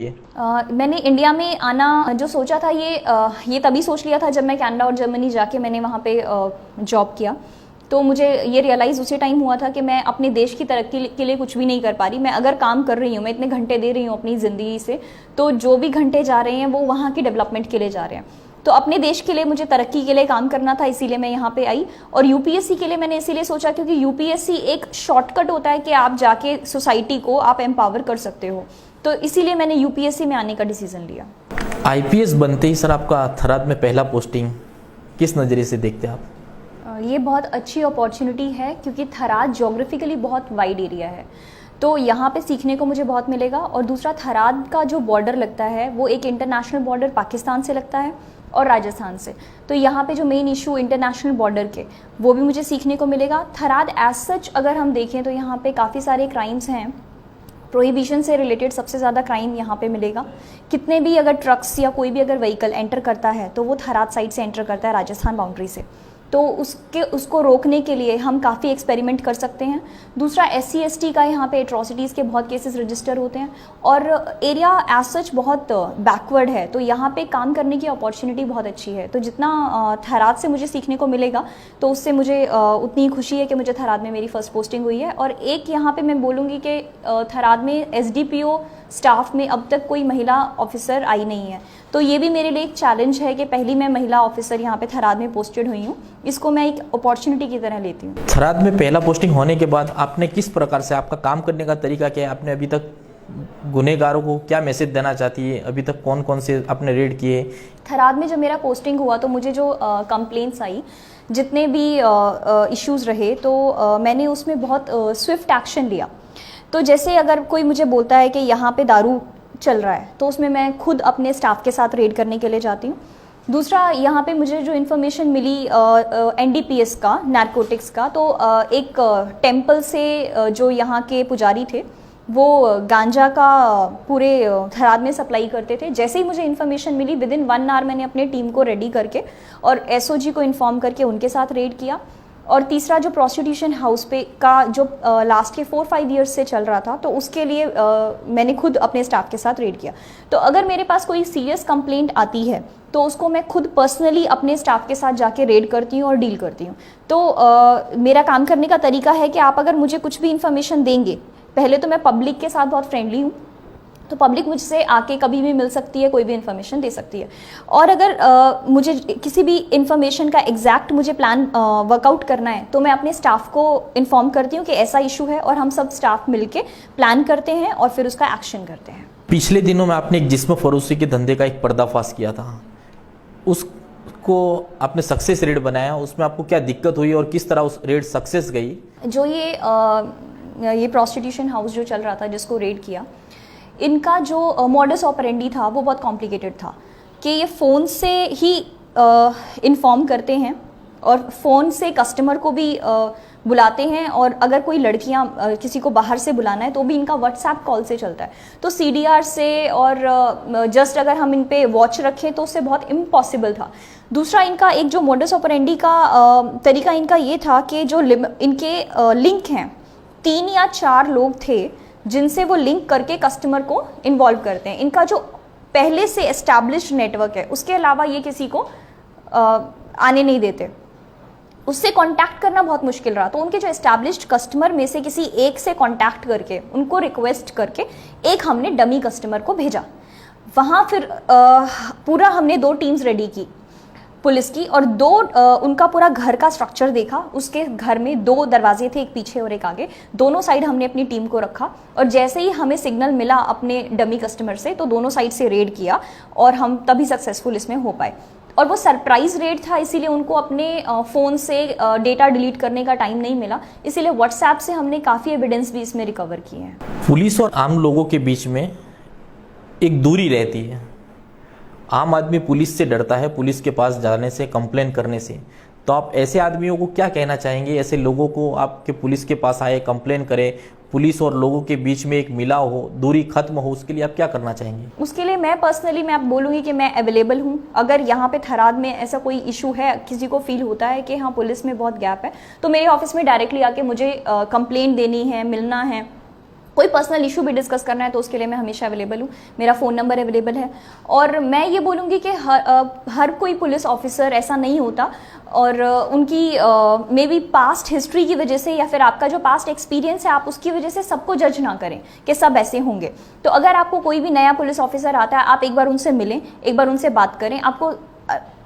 ये मैंने इंडिया में आना जो सोचा था ये तभी सोच लिया था जब मैं कनाडा और जर्मनी जाके मैंने वहाँ पे जॉब किया। तो मुझे ये रियलाइज़ उसी टाइम हुआ था कि मैं अपने देश की तरक्की के लिए कुछ भी नहीं कर पा रही। मैं अगर काम कर रही हूँ, मैं इतने घंटे दे रही हूँ अपनी ज़िंदगी से, तो जो भी घंटे जा रहे हैं वो वहाँ की डेवलपमेंट के लिए जा रहे हैं। तो अपने देश के लिए मुझे तरक्की के लिए काम करना था, इसीलिए मैं यहाँ पे आई। और यूपीएससी के लिए मैंने इसीलिए सोचा क्योंकि यूपीएससी एक शॉर्टकट होता है कि आप जाके सोसाइटी को आप एम्पावर कर सकते हो। तो इसीलिए मैंने यूपीएससी में आने का डिसीजन लिया। आईपीएस बनते ही सर आपका थराद में पहला पोस्टिंग किस नज़रिए से देखते हैं आप? ये बहुत अच्छी अपॉर्चुनिटी है क्योंकि थराद जोग्राफिकली बहुत वाइड एरिया है, तो यहाँ पे सीखने को मुझे बहुत मिलेगा। और दूसरा, थराद का जो बॉर्डर लगता है वो एक इंटरनेशनल बॉर्डर पाकिस्तान से लगता है और राजस्थान से। तो यहाँ पे जो मेन इशू इंटरनेशनल बॉर्डर के, वो भी मुझे सीखने को मिलेगा। थराद एज सच अगर हम देखें तो यहाँ पे काफ़ी सारे क्राइम्स हैं। प्रोहिबिशन से रिलेटेड सबसे ज़्यादा क्राइम यहाँ पे मिलेगा। कितने भी अगर ट्रक्स या कोई भी अगर व्हीकल एंटर करता है तो वो थराद साइड से एंटर करता है, राजस्थान बाउंड्री से। तो उसको रोकने के लिए हम काफ़ी एक्सपेरिमेंट कर सकते हैं। दूसरा, SC ST का यहाँ पे एट्रॉसिटीज़ के बहुत केसेस रजिस्टर होते हैं और एरिया एज सच बहुत बैकवर्ड है, तो यहाँ पे काम करने की अपॉर्चुनिटी बहुत अच्छी है। तो जितना थराद से मुझे सीखने को मिलेगा तो उससे मुझे उतनी खुशी है कि मुझे थराद में मेरी फ़र्स्ट पोस्टिंग हुई है। और एक यहाँ पे मैं बोलूँगी कि थराद में SDPO स्टाफ में अब तक कोई महिला ऑफिसर आई नहीं है, तो ये भी मेरे लिए एक चैलेंज है कि पहली मैं महिला ऑफिसर यहाँ पे थराद में पोस्टेड हुई हूँ। इसको मैं एक अपॉर्चुनिटी की तरह लेती हूँ। थराद में पहला पोस्टिंग होने के बाद आपने किस प्रकार से आपका काम करने का तरीका क्या है? आपने अभी तक गुनहगारों को क्या मैसेज देना चाहती है? अभी तक कौन कौन से आपने रेड किए? थराद में जब मेरा पोस्टिंग हुआ तो मुझे जो कंप्लेंट्स आई, जितने भी इश्यूज़ रहे, तो मैंने उसमें बहुत स्विफ्ट एक्शन लिया। तो जैसे अगर कोई मुझे बोलता है कि यहाँ पे दारू चल रहा है, तो उसमें मैं खुद अपने स्टाफ के साथ रेड करने के लिए जाती हूँ। दूसरा, यहाँ पे मुझे जो इन्फॉर्मेशन मिली NDPS का, नारकोटिक्स का, तो एक टेम्पल से जो यहाँ के पुजारी थे वो गांजा का पूरे थराद में सप्लाई करते थे। जैसे ही मुझे इन्फॉर्मेशन मिली, विदिन 1 आवर मैंने अपने टीम को रेडी करके और SOG को इन्फॉर्म करके उनके साथ रेड किया। और तीसरा, जो प्रोस्टिट्यूशन हाउस पे का जो लास्ट के 4-5 ईयर्स से चल रहा था, तो उसके लिए मैंने खुद अपने स्टाफ के साथ रेड किया। तो अगर मेरे पास कोई सीरियस कंप्लेंट आती है तो उसको मैं खुद पर्सनली अपने स्टाफ के साथ जाके रेड करती हूँ और डील करती हूँ। तो मेरा काम करने का तरीका है कि आप अगर मुझे कुछ भी इन्फॉर्मेशन देंगे, पहले तो मैं पब्लिक के साथ बहुत फ्रेंडली हूँ, तो पब्लिक मुझसे आके कभी भी मिल सकती है, कोई भी इन्फॉर्मेशन दे सकती है। और अगर मुझे किसी भी इन्फॉर्मेशन का एग्जैक्ट मुझे प्लान वर्कआउट करना है तो मैं अपने स्टाफ को इन्फॉर्म करती हूँ कि ऐसा इशू है, और हम सब स्टाफ मिलके प्लान करते हैं और फिर उसका एक्शन करते हैं। पिछले दिनों में आपने एक जिस्म फरोशी के धंधे का एक पर्दाफाश किया था, उसको आपने सक्सेस रेट बनाया, उसमें आपको क्या दिक्कत हुई और किस तरह उस रेट सक्सेस गई? जो ये प्रोस्टिट्यूशन हाउस जो चल रहा था, जिसको रेड किया, इनका जो मॉडस ऑपरेंडी था वो बहुत कॉम्प्लिकेटेड था कि ये फ़ोन से ही इन्फॉर्म करते हैं और फ़ोन से कस्टमर को भी बुलाते हैं, और अगर कोई लड़कियां किसी को बाहर से बुलाना है तो भी इनका व्हाट्सएप कॉल से चलता है। तो CDR से और जस्ट अगर हम इन पे वॉच रखें तो उससे बहुत इम्पॉसिबल था। दूसरा, इनका एक जो मॉडस ऑपरेंडी का तरीका इनका ये था कि जो इनके लिंक हैं, 3 या 4 लोग थे जिनसे वो लिंक करके कस्टमर को इन्वॉल्व करते हैं। इनका जो पहले से एस्टैब्लिश्ड नेटवर्क है, उसके अलावा ये किसी को आने नहीं देते। उससे कांटेक्ट करना बहुत मुश्किल रहा, तो उनके जो एस्टैब्लिश्ड कस्टमर में से किसी एक से कांटेक्ट करके, उनको रिक्वेस्ट करके, एक हमने डमी कस्टमर को भेजा। वहाँ फिर पूरा हमने 2 टीम्स रेडी की पुलिस की, और 2 उनका पूरा घर का स्ट्रक्चर देखा। उसके घर में 2 दरवाजे थे, एक पीछे और एक आगे, दोनों साइड हमने अपनी टीम को रखा। और जैसे ही हमें सिग्नल मिला अपने डमी कस्टमर से, तो दोनों साइड से रेड किया और हम तभी सक्सेसफुल इसमें हो पाए। और वो सरप्राइज रेड था, इसीलिए उनको अपने फ़ोन से डेटा डिलीट करने का टाइम नहीं मिला, इसीलिए व्हाट्सएप से हमने काफ़ी एविडेंस भी इसमें रिकवर किए हैं। पुलिस और आम लोगों के बीच में एक दूरी रहती है। आम आदमी पुलिस से डरता है, पुलिस के पास जाने से, कंप्लेन करने से। तो आप ऐसे आदमियों को क्या कहना चाहेंगे, ऐसे लोगों को आपके पुलिस के पास आए, कंप्लेन करें, पुलिस और लोगों के बीच में एक मिलाव हो, दूरी खत्म हो, उसके लिए आप क्या करना चाहेंगे? उसके लिए मैं पर्सनली मैं बोलूँगी कि मैं अवेलेबल हूँ। अगर यहाँ पे थराद में ऐसा कोई इशू है, किसी को फील होता है कि हाँ पुलिस में बहुत गैप है, तो मेरे ऑफिस में डायरेक्टली आके मुझे कंप्लेंट देनी है, मिलना है, कोई पर्सनल इशू भी डिस्कस करना है तो उसके लिए मैं हमेशा अवेलेबल हूँ, मेरा फ़ोन नंबर अवेलेबल है। और मैं ये बोलूँगी कि हर कोई पुलिस ऑफिसर ऐसा नहीं होता, और उनकी मे बी पास्ट हिस्ट्री की वजह से या फिर आपका जो पास्ट एक्सपीरियंस है आप उसकी वजह से सबको जज ना करें कि सब ऐसे होंगे। तो अगर आपको कोई भी नया पुलिस ऑफिसर आता है, आप एक बार उनसे मिलें, एक बार उनसे बात करें, आपको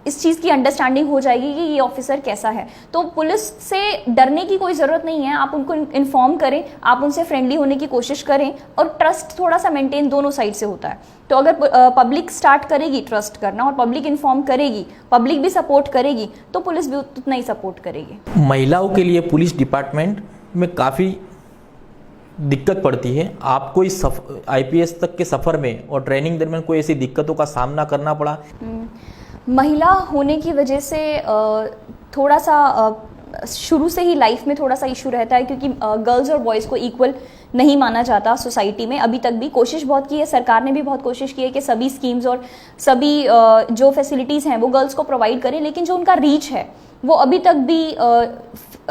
इस चीज़ की अंडरस्टैंडिंग हो जाएगी कि ये ऑफिसर कैसा है। तो पुलिस से डरने की कोई ज़रूरत नहीं है, आप उनको इन्फॉर्म करें, आप उनसे फ्रेंडली होने की कोशिश करें, और ट्रस्ट थोड़ा सा मेंटेन दोनों साइड से होता है। तो अगर पब्लिक स्टार्ट करेगी ट्रस्ट करना और पब्लिक इन्फॉर्म करेगी, पब्लिक भी सपोर्ट करेगी, तो पुलिस भी उतना ही सपोर्ट करेगी। महिलाओं के लिए पुलिस डिपार्टमेंट में काफ़ी दिक्कत पड़ती है। आपको इस IPS तक के सफ़र में और ट्रेनिंग दरमियान कोई ऐसी दिक्कतों का सामना करना पड़ा? महिला होने की वजह से थोड़ा सा शुरू से ही लाइफ में थोड़ा सा इशू रहता है, क्योंकि गर्ल्स और बॉयज़ को इक्वल नहीं माना जाता सोसाइटी में। अभी तक भी कोशिश बहुत की है, सरकार ने भी बहुत कोशिश की है कि सभी स्कीम्स और सभी जो फैसिलिटीज़ हैं वो गर्ल्स को प्रोवाइड करें, लेकिन जो उनका रीच है वो अभी तक भी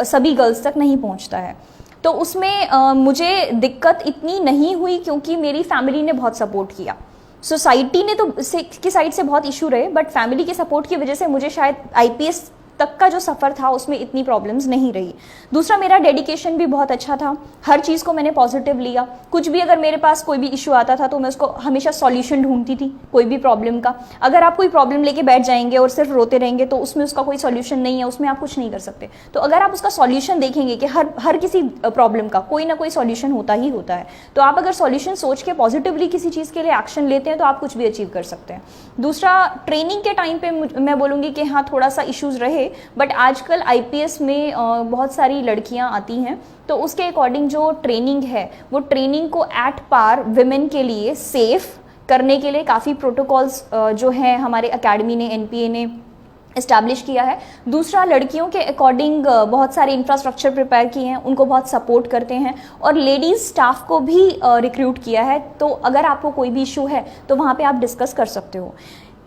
सभी गर्ल्स तक नहीं पहुंचता है। तो उसमें मुझे दिक्कत इतनी नहीं हुई, क्योंकि मेरी फैमिली ने बहुत सपोर्ट किया। सोसाइटी ने तो की साइड से बहुत इशू रहे, बट फैमिली के सपोर्ट की वजह से मुझे शायद IPS तक का जो सफ़र था उसमें इतनी प्रॉब्लम्स नहीं रही। दूसरा, मेरा डेडिकेशन भी बहुत अच्छा था, हर चीज़ को मैंने पॉजिटिव लिया। कुछ भी अगर मेरे पास कोई भी इशू आता था तो मैं उसको हमेशा सॉल्यूशन ढूंढती थी कोई भी प्रॉब्लम का। अगर आप कोई प्रॉब्लम लेके बैठ जाएंगे और सिर्फ रोते रहेंगे तो उसमें उसका कोई सॉल्यूशन नहीं है, उसमें आप कुछ नहीं कर सकते। तो अगर आप उसका सॉल्यूशन देखेंगे कि हर किसी प्रॉब्लम का कोई ना कोई सॉल्यूशन होता ही होता है, तो आप अगर सॉल्यूशन सोच के पॉजिटिवली किसी चीज़ के लिए एक्शन लेते हैं तो आप कुछ भी अचीव कर सकते हैं। दूसरा, ट्रेनिंग के टाइम पे मैं बोलूँगी कि हाँ थोड़ा सा इश्यूज़ रहे, बट आजकल IPS में बहुत सारी लड़कियां आती हैं, तो उसके अकॉर्डिंग जो ट्रेनिंग है वो ट्रेनिंग को एट पार विमेन के लिए सेफ करने के लिए काफ़ी प्रोटोकॉल्स जो हैं हमारे एकेडमी ने, NPA ने इस्टेब्लिश किया है। दूसरा, लड़कियों के अकॉर्डिंग बहुत सारे इंफ्रास्ट्रक्चर प्रिपेयर किए हैं, उनको बहुत सपोर्ट करते हैं, और लेडीज़ स्टाफ को भी रिक्रूट किया है। तो अगर आपको कोई भी इशू है तो वहाँ पे आप डिस्कस कर सकते हो।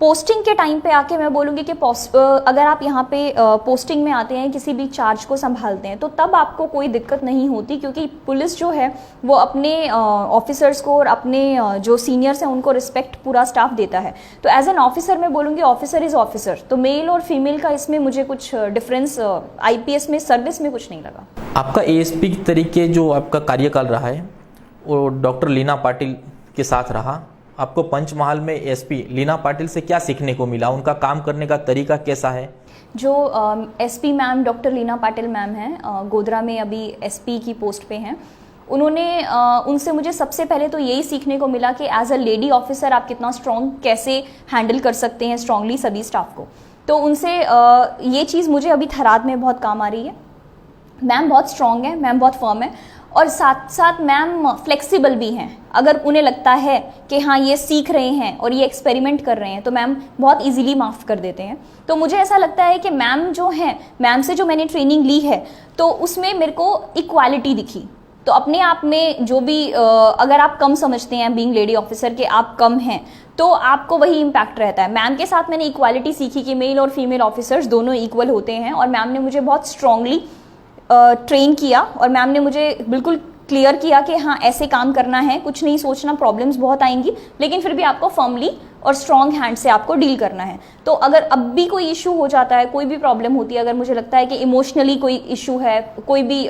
पोस्टिंग के टाइम पे आके मैं बोलूँगी कि अगर आप यहाँ पे पोस्टिंग में आते हैं, किसी भी चार्ज को संभालते हैं, तो तब आपको कोई दिक्कत नहीं होती, क्योंकि पुलिस जो है वो अपने ऑफिसर्स को और अपने जो सीनियर्स हैं उनको रिस्पेक्ट पूरा स्टाफ देता है। तो एज एन ऑफिसर मैं बोलूँगी ऑफिसर इज़ ऑफिसर, तो मेल और फीमेल का इसमें मुझे कुछ डिफरेंस IPS में सर्विस में कुछ नहीं लगा। आपका ASP के तरीके जो आपका कार्यकाल रहा है वो डॉक्टर लीना पाटिल के साथ रहा। आपको पंचमहाल में SP लीना पाटिल से क्या सीखने को मिला? उनका काम करने का तरीका कैसा है? जो SP ma'am doctor Leena Patil ma'am हैं, गोधरा में अभी SP की पोस्ट पे हैं, उन्होंने उनसे मुझे सबसे पहले तो यही सीखने को मिला कि एज अ लेडी ऑफिसर आप कितना स्ट्रॉन्ग कैसे हैंडल कर सकते हैं स्ट्रांगली सभी स्टाफ को। तो उनसे ये चीज़ मुझे अभी थराद में बहुत काम आ रही है। मैम बहुत स्ट्रॉन्ग है, मैम बहुत फर्म है, और साथ साथ मैम फ्लेक्सिबल भी हैं। अगर उन्हें लगता है कि हाँ ये सीख रहे हैं और ये एक्सपेरिमेंट कर रहे हैं तो मैम बहुत इजीली माफ़ कर देते हैं। तो मुझे ऐसा लगता है कि मैम जो हैं, मैम से जो मैंने ट्रेनिंग ली है तो उसमें मेरे को इक्वालिटी दिखी। तो अपने आप में जो भी अगर आप कम समझते हैं बीइंग लेडी ऑफिसर के आप कम हैं, तो आपको वही इम्पैक्ट रहता है। मैम के साथ मैंने इक्वालिटी सीखी कि मेल और फीमेल ऑफिसर्स दोनों इक्वल होते हैं, और मैम ने मुझे बहुत स्ट्रांगली ट्रेन किया, और मैम ने मुझे बिल्कुल क्लियर किया कि हाँ ऐसे काम करना है, कुछ नहीं सोचना, प्रॉब्लम्स बहुत आएंगी लेकिन फिर भी आपको फर्मली और स्ट्रॉन्ग हैंड से आपको डील करना है। तो अगर अब भी कोई इशू हो जाता है, कोई भी प्रॉब्लम होती है, अगर मुझे लगता है कि इमोशनली कोई इशू है, कोई भी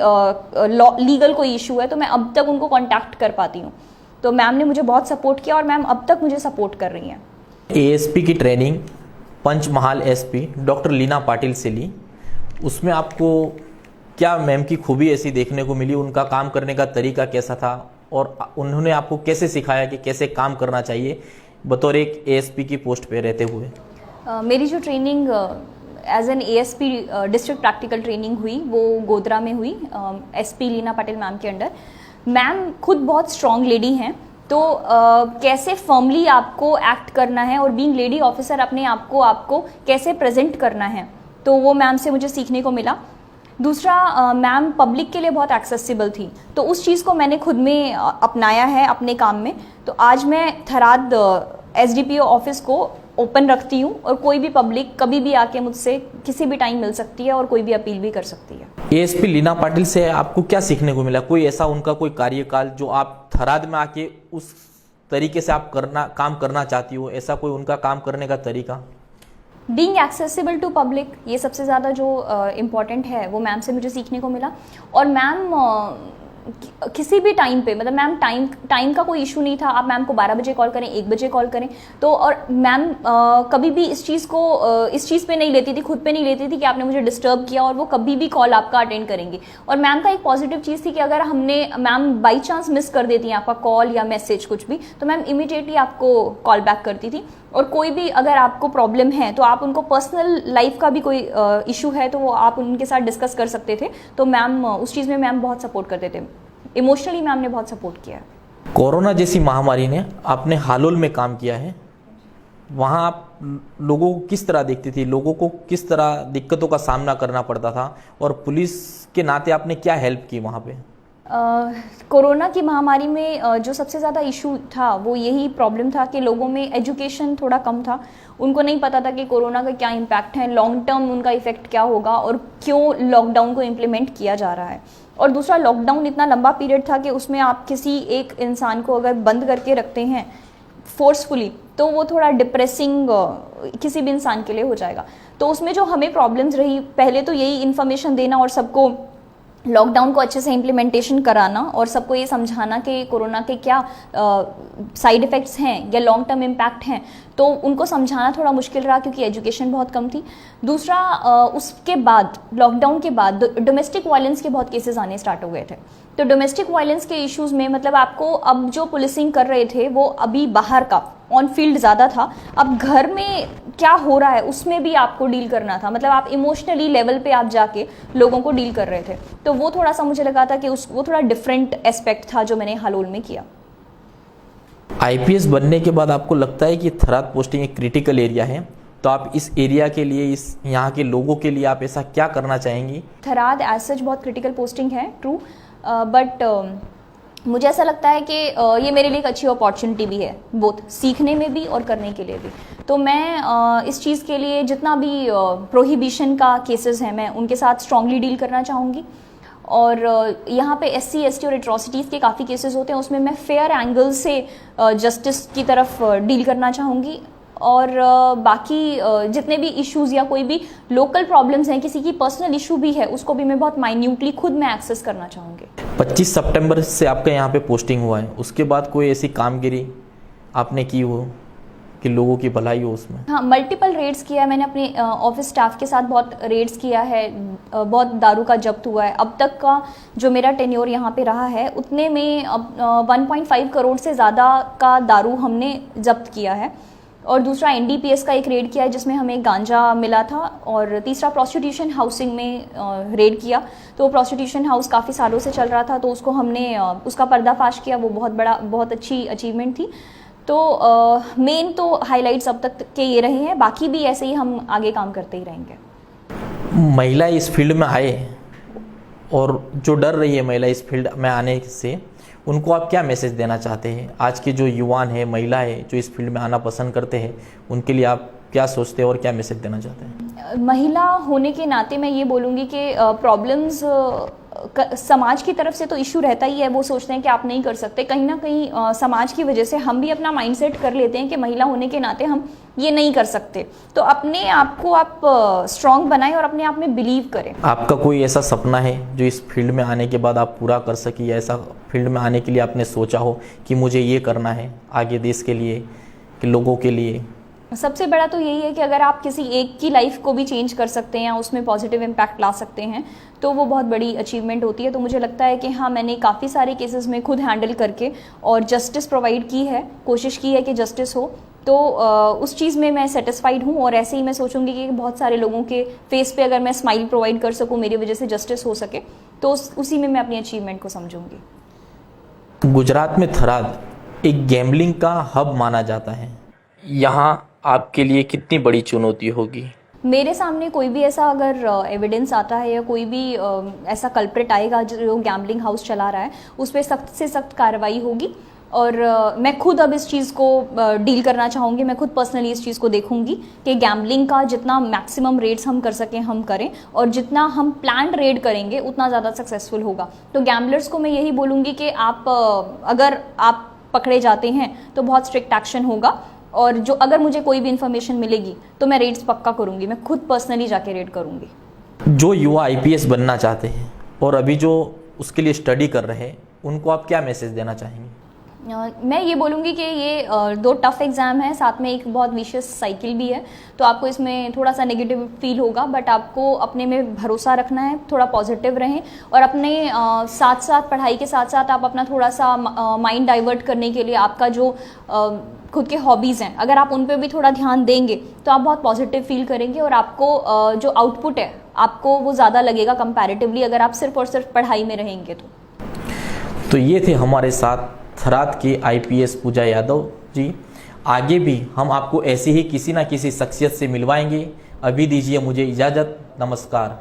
लीगल कोई इशू है, तो मैं अब तक उनको कॉन्टैक्ट कर पाती हूँ। तो मैम ने मुझे बहुत सपोर्ट किया और मैम अब तक मुझे सपोर्ट कर रही हैं। ASP की training Panchmahal SP doctor Leena Patil से ली, उसमें आपको क्या मैम की खूबी ऐसी देखने को मिली? उनका काम करने का तरीका कैसा था और उन्होंने आपको कैसे सिखाया कि कैसे काम करना चाहिए बतौर एक ASP की पोस्ट पे रहते हुए? मेरी जो training as an ASP district practical training हुई वो गोधरा में हुई, SP लीना पाटिल मैम के अंडर। मैम खुद बहुत स्ट्रॉन्ग लेडी हैं, तो कैसे फर्मली आपको एक्ट करना है और बीइंग लेडी ऑफिसर अपने आप को आपको कैसे प्रेजेंट करना है, तो वो मैम से मुझे सीखने को मिला। दूसरा, मैम पब्लिक के लिए बहुत एक्सेसिबल थी, तो उस चीज़ को मैंने खुद में अपनाया है अपने काम में। तो आज मैं थराद SDPO ऑफिस को ओपन रखती हूँ और कोई भी पब्लिक कभी भी आके मुझसे किसी भी टाइम मिल सकती है और कोई भी अपील भी कर सकती है। एएसपी लीना पाटिल से आपको क्या सीखने को मिला? कोई ऐसा उनका कोई कार्यकाल जो आप थराद में आके उस तरीके से आप काम करना चाहती हो, ऐसा कोई उनका काम करने का तरीका? बीइंग एक्सेसिबल टू पब्लिक, ये सबसे ज़्यादा जो इम्पॉर्टेंट है वो मैम से मुझे सीखने को मिला। और मैम किसी भी टाइम पे, मतलब मैम टाइम का कोई इशू नहीं था। आप मैम को 12 बजे कॉल करें, 1 बजे कॉल करें, तो और मैम कभी भी इस चीज़ पे नहीं लेती थी, खुद पे नहीं लेती थी कि आपने मुझे डिस्टर्ब किया, और वो कभी भी कॉल आपका अटेंड करेंगी। और मैम का एक पॉजिटिव चीज़ थी कि अगर मैम बाई चांस मिस कर देती हैं आपका कॉल या मैसेज कुछ भी, तो मैम इमीडिएटली आपको कॉल बैक करती थी। और कोई भी अगर आपको प्रॉब्लम है तो आप उनको पर्सनल लाइफ का भी कोई इशू है तो वो आप उनके साथ डिस्कस कर सकते थे। तो मैम उस चीज़ में मैम बहुत सपोर्ट करते थे, इमोशनली मैम ने बहुत सपोर्ट किया है। कोरोना जैसी महामारी ने आपने हालोल में काम किया है, वहाँ आप लोगों को किस तरह देखती थी, लोगों को किस तरह दिक्कतों का सामना करना पड़ता था, और पुलिस के नाते आपने क्या हेल्प की वहाँ पे? कोरोना की महामारी में जो सबसे ज़्यादा इशू था वो यही प्रॉब्लम था कि लोगों में एजुकेशन थोड़ा कम था। उनको नहीं पता था कि कोरोना का क्या इम्पैक्ट है, लॉन्ग टर्म उनका इफ़ेक्ट क्या होगा और क्यों लॉकडाउन को इम्प्लीमेंट किया जा रहा है। और दूसरा, लॉकडाउन इतना लंबा पीरियड था कि उसमें आप किसी एक इंसान को अगर बंद करके रखते हैं फोर्सफुली, तो वो थोड़ा डिप्रेसिंग किसी भी इंसान के लिए हो जाएगा। तो उसमें जो हमें प्रॉब्लम्स रही, पहले तो यही इन्फॉर्मेशन देना और सबको लॉकडाउन को अच्छे से इम्प्लीमेंटेशन कराना और सबको ये समझाना कि कोरोना के क्या साइड इफ़ेक्ट्स हैं या लॉन्ग टर्म इम्पैक्ट हैं, तो उनको समझाना थोड़ा मुश्किल रहा क्योंकि एजुकेशन बहुत कम थी। दूसरा, उसके बाद लॉकडाउन के बाद डोमेस्टिक वायलेंस के बहुत केसेस आने स्टार्ट हो गए थे। तो डोमेस्टिक वायलेंस के इश्यूज़ में मतलब आपको अब जो पुलिसिंग कर रहे थे वो अभी बाहर का ऑन फील्ड ज़्यादा था, अब घर में क्या हो रहा है उसमें भी आपको डील करना था। मतलब आप इमोशनली लेवल पे आप जाके लोगों को डील कर रहे थे। तो वो थोड़ा सा मुझे लगा था कि वो थोड़ा डिफरेंट एस्पेक्ट था जो मैंने हालोल में किया। आईपीएस बनने के बाद आपको लगता है कि थराद पोस्टिंग एक क्रिटिकल एरिया है, तो आप इस एरिया के लिए, इस यहाँ के लोगों के लिए आप ऐसा क्या करना चाहेंगी? थराद एज सच बहुत क्रिटिकल पोस्टिंग है, ट्रू, बट मुझे ऐसा लगता है कि ये मेरे लिए एक अच्छी अपॉर्चुनिटी भी है, बोथ सीखने में भी और करने के लिए भी। तो मैं इस चीज़ के लिए जितना भी प्रोहिबिशन का केसेस हैं मैं उनके साथ स्ट्रांगली डील करना चाहूँगी। और यहाँ पे SC ST और एट्रॉसिटीज़ के काफ़ी केसेस होते हैं, उसमें मैं फेयर एंगल से जस्टिस की तरफ डील करना चाहूँगी। और बाकी जितने भी इश्यूज़ या कोई भी लोकल प्रॉब्लम्स हैं, किसी की पर्सनल इशू भी है, उसको भी मैं बहुत माइन्यूटली खुद मैं एक्सेस करना चाहूँगी। 25 सितंबर से आपका यहाँ पे पोस्टिंग हुआ है, उसके बाद कोई ऐसी कामगिरी आपने की हो कि लोगों की भलाई हो उसमें? हाँ, मल्टीपल रेड्स किया है मैंने अपने ऑफिस स्टाफ के साथ, बहुत रेड्स किया है, बहुत दारू का जब्त हुआ है। अब तक का जो मेरा टेन्योर यहाँ पे रहा है उतने में 1.5 करोड़ से ज़्यादा का दारू हमने जब्त किया है। और दूसरा, NDPS का एक रेड किया है जिसमें हमें गांजा मिला था। और तीसरा, प्रोस्टिट्यूशन हाउसिंग में रेड किया। तो प्रोस्टिट्यूशन हाउस काफ़ी सालों से चल रहा था, तो उसको हमने उसका पर्दाफाश किया। वो बहुत अच्छी अचीवमेंट थी। तो मेन तो हाइलाइट्स अब तक के ये रहे हैं, बाकी भी ऐसे ही हम आगे काम करते ही रहेंगे। महिला इस फील्ड में आए और जो डर रही है महिला इस फील्ड में आने से, उनको आप क्या मैसेज देना चाहते हैं? आज के जो युवान है, महिला है जो इस फील्ड में आना पसंद करते हैं, उनके लिए आप क्या सोचते हैं और क्या मैसेज देना चाहते हैं? महिला होने के नाते मैं ये बोलूँगी कि प्रॉब्लम्स समाज की तरफ से तो इशू रहता ही है। वो सोचते हैं कि आप नहीं कर सकते, कहीं ना कहीं समाज की वजह से हम भी अपना माइंडसेट कर लेते हैं कि महिला होने के नाते हम ये नहीं कर सकते। तो अपने आप को आप स्ट्रांग बनाएं और अपने आप में बिलीव करें। आपका कोई ऐसा सपना है जो इस फील्ड में आने के बाद आप पूरा कर सकी, या ऐसा फील्ड में आने के लिए आपने सोचा हो कि मुझे ये करना है आगे देश के लिए, कि लोगों के लिए? सबसे बड़ा तो यही है कि अगर आप किसी एक की लाइफ को भी चेंज कर सकते हैं या उसमें पॉजिटिव इम्पैक्ट ला सकते हैं तो वो बहुत बड़ी अचीवमेंट होती है। तो मुझे लगता है कि हाँ, मैंने काफ़ी सारे केसेस में खुद हैंडल करके और जस्टिस प्रोवाइड की है, कोशिश की है कि जस्टिस हो। तो उस चीज़ में मैं सेटिस्फाइड हूँ। और ऐसे ही मैं सोचूंगी कि बहुत सारे लोगों के फेस पे अगर मैं स्माइल प्रोवाइड कर सकूँ, मेरी वजह से जस्टिस हो सके, तो उसी में मैं अपनी अचीवमेंट को समझूंगी। गुजरात में थराद एक गैम्बलिंग का हब माना जाता है, यहाँ आपके लिए कितनी बड़ी चुनौती होगी? मेरे सामने कोई भी ऐसा अगर एविडेंस आता है या कोई भी ऐसा कल्प्रिट आएगा जो गैम्बलिंग हाउस चला रहा है, उस पर सख्त से सख्त कार्रवाई होगी। और मैं खुद अब इस चीज़ को डील करना चाहूँगी। मैं खुद पर्सनली इस चीज़ को देखूँगी कि गैम्बलिंग का जितना मैक्सिमम रेट्स हम कर सकें हम करें, और जितना हम प्लान्ड रेड करेंगे उतना ज़्यादा सक्सेसफुल होगा। तो गैम्बलर्स को मैं यही बोलूँगी कि आप अगर आप पकड़े जाते हैं तो बहुत स्ट्रिक्ट एक्शन होगा, और जो अगर मुझे कोई भी इन्फॉर्मेशन मिलेगी तो मैं रेड्स पक्का करूँगी, मैं खुद पर्सनली जाके रेड करूँगी। जो युवा आईपीएस बनना चाहते हैं और अभी जो उसके लिए स्टडी कर रहे हैं, उनको आप क्या मैसेज देना चाहेंगे? मैं ये बोलूँगी कि ये 2 टफ एग्ज़ाम है, साथ में एक बहुत विशियस साइकिल भी है, तो आपको इसमें थोड़ा सा नेगेटिव फील होगा, बट आपको अपने में भरोसा रखना है, थोड़ा पॉजिटिव रहें, और अपने साथ साथ पढ़ाई के साथ साथ आप अपना थोड़ा सा माइंड डाइवर्ट करने के लिए आपका जो खुद के हॉबीज़ हैं, अगर आप उन पे भी थोड़ा ध्यान देंगे तो आप बहुत पॉजिटिव फील करेंगे, और आपको जो आउटपुट है आपको वो ज़्यादा लगेगा कंपैरेटिवली, अगर आप सिर्फ और सिर्फ पढ़ाई में रहेंगे तो ये थे हमारे साथ थराद के आईपीएस पूजा यादव जी। आगे भी हम आपको ऐसे ही किसी ना किसी शख्सियत से मिलवाएंगे। अभी दीजिए मुझे इजाज़त। नमस्कार।